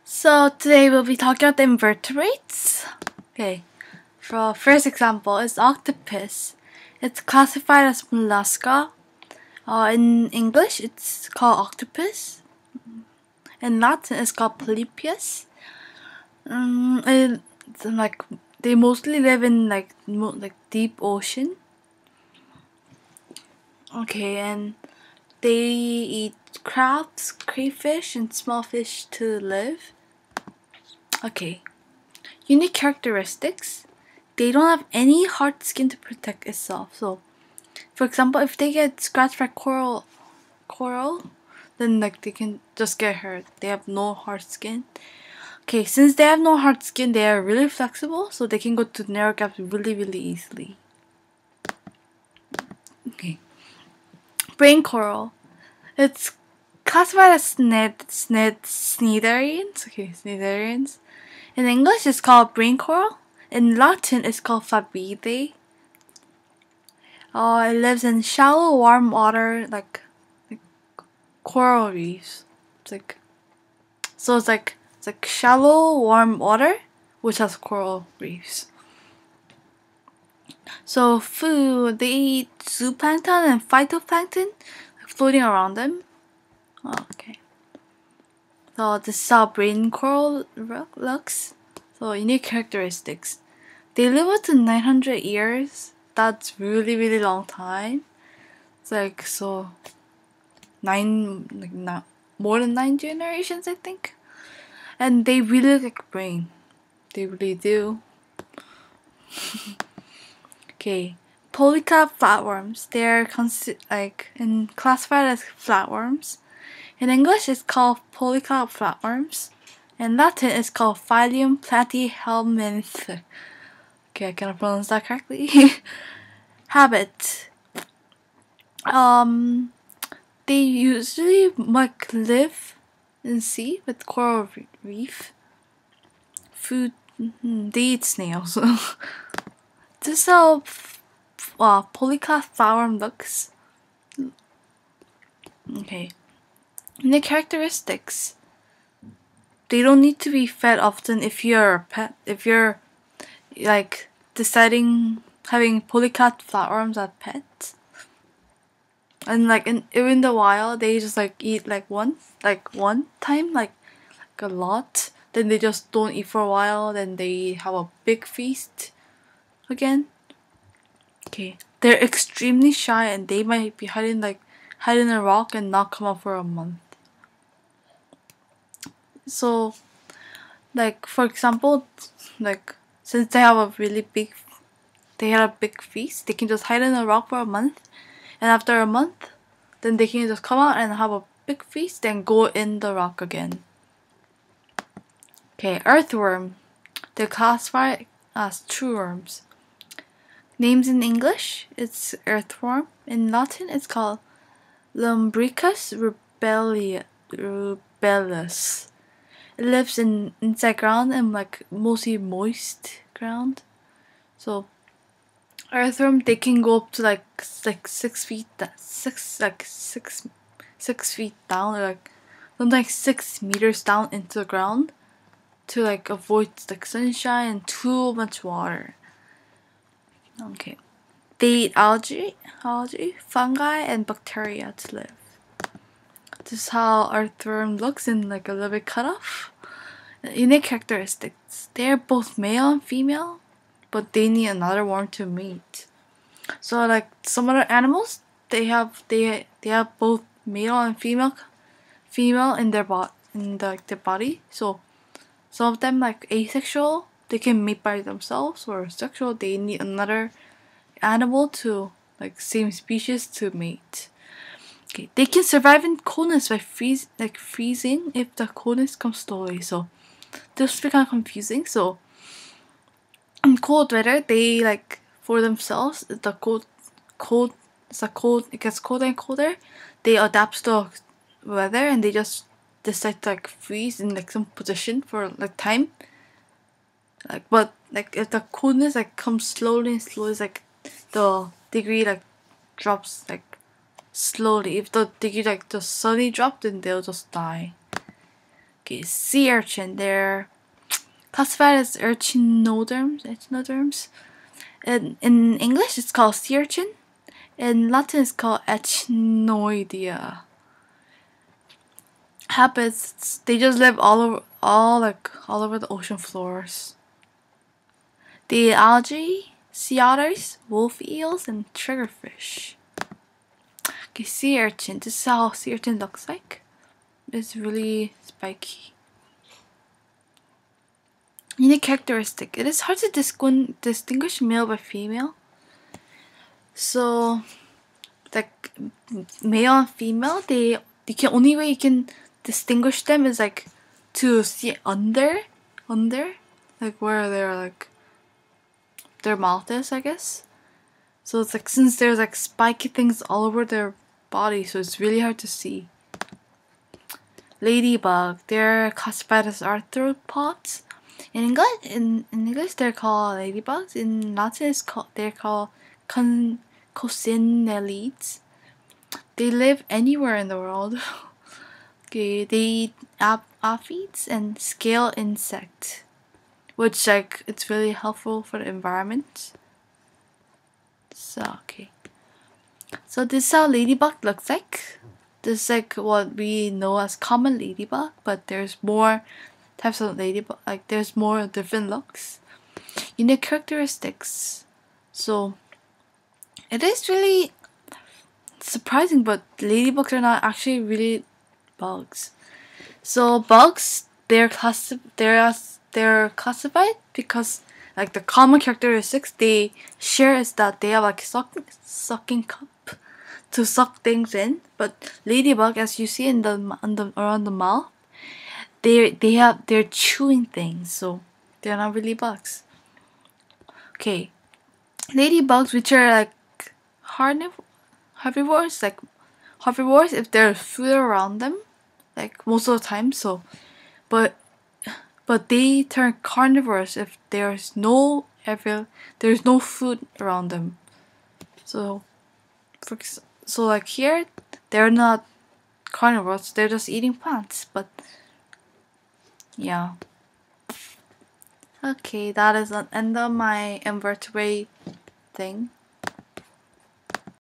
So today we'll be talking about the invertebrates. Okay, for first example is octopus. It's classified as mollusca. In English, it's called octopus. In Latin, it's called polypius. They mostly live in deep ocean. Okay, and they eat crabs, crayfish, and small fish to live. Okay. Unique characteristics. They don't have any hard skin to protect itself. So, for example, if they get scratched by coral, then they can just get hurt. They have no hard skin. Okay, since they have no hard skin, they are really flexible, so they can go to narrow gaps really easily. Okay. Brain coral. It's classified as cnidarians. Okay, cnidarians. In English, it's called brain coral. In Latin, it's called fabidae. It lives in shallow, warm water, like coral reefs. It's like shallow, warm water, which has coral reefs. So food, they eat zooplankton and phytoplankton, floating around them. Okay. So this is how brain coral looks. So unique characteristics. They live up to 900 years. That's really long time. It's more than 9 generations, I think. And they really like brain. They really do. Okay, polycap flatworms. They're classified as flatworms. In English, it's called polycap flatworms. In Latin, it's called Phylum Platyhelminthe. Okay, I cannot pronounce that correctly. Habit. They usually live in sea with coral reef. Food. They eat snails. This is how polycap flatworm looks. Okay. And the characteristics. They don't need to be fed often if you're a pet. If you're deciding having polycap flatworms as pets. And in the wild, they just eat one time, a lot. Then they just don't eat for a while. Then they have a big feast again. Okay, they're extremely shy and they might be hiding a rock and not come up for a month. So, for example, since they have a big feast, they can just hide in a rock for a month, and after a month, then they can just come out and have a big feast, then go in the rock again. Okay, earthworm. They're classified as true worms. Names in English, it's earthworm. In Latin, it's called Lumbricus rubellus. It lives inside ground and mostly moist ground. So earthworm, they can go up to 6 feet, 6 feet down, or sometimes 6 meters down into the ground to avoid sunshine and too much water. Okay, they eat algae, fungi, and bacteria to live. This is how earthworm looks in a little bit cut off. Unique characteristics. They are both male and female, but they need another worm to mate. So some other animals, they have both male and female in their their body. So some of them asexual, they can mate by themselves, or sexual, they need another animal to same species to mate. Okay, they can survive in coldness by freezing if the coldness comes slowly. So this is kind of confusing. So in cold weather, they for themselves, it gets colder and colder. They adapt to the weather and they just decide to freeze in some position for time. But if the coldness comes slowly, the degree drops slowly. If the degree just suddenly drop, then they'll just die. Okay, sea urchin. They're classified as echinoderms. In English, it's called sea urchin. In Latin, it's called echinoidea. Habits. They just live all over the ocean floors. The algae, sea otters, wolf eels, and triggerfish. Okay, sea urchin. This is how sea urchin looks like. It's really spiky. Unique characteristic. It is hard to distinguish male by female. So, like male and female, the only way you can distinguish them is like to see under, like where their mouth is, I guess. So it's like since there's like spiky things all over their body, so it's really hard to see. Ladybug, they're classified as arthropods. In English, they're called ladybugs. In Latin, they're called coccinellids. They live anywhere in the world. Okay, they eat aphids and scale insects, which like it's really helpful for the environment. So okay, so this is how ladybug looks like. This is like what we know as common ladybug, but there's more types of ladybug. Like there's more different looks, unique characteristics. So it is really surprising, but ladybugs are not actually really bugs. So bugs, they're classified because like the common characteristics they share is that they have like sucking cup to suck things in. But ladybug, as you see in around the mouth, they're chewing things, so they're not really bugs. Okay, ladybugs, which are like herbivores, if there's food around them, like most of the time. So, but they turn carnivores if there's no food around them. So, like here, they're not carnivores; they're just eating plants. But yeah. Okay, that is the end of my invertebrate thing.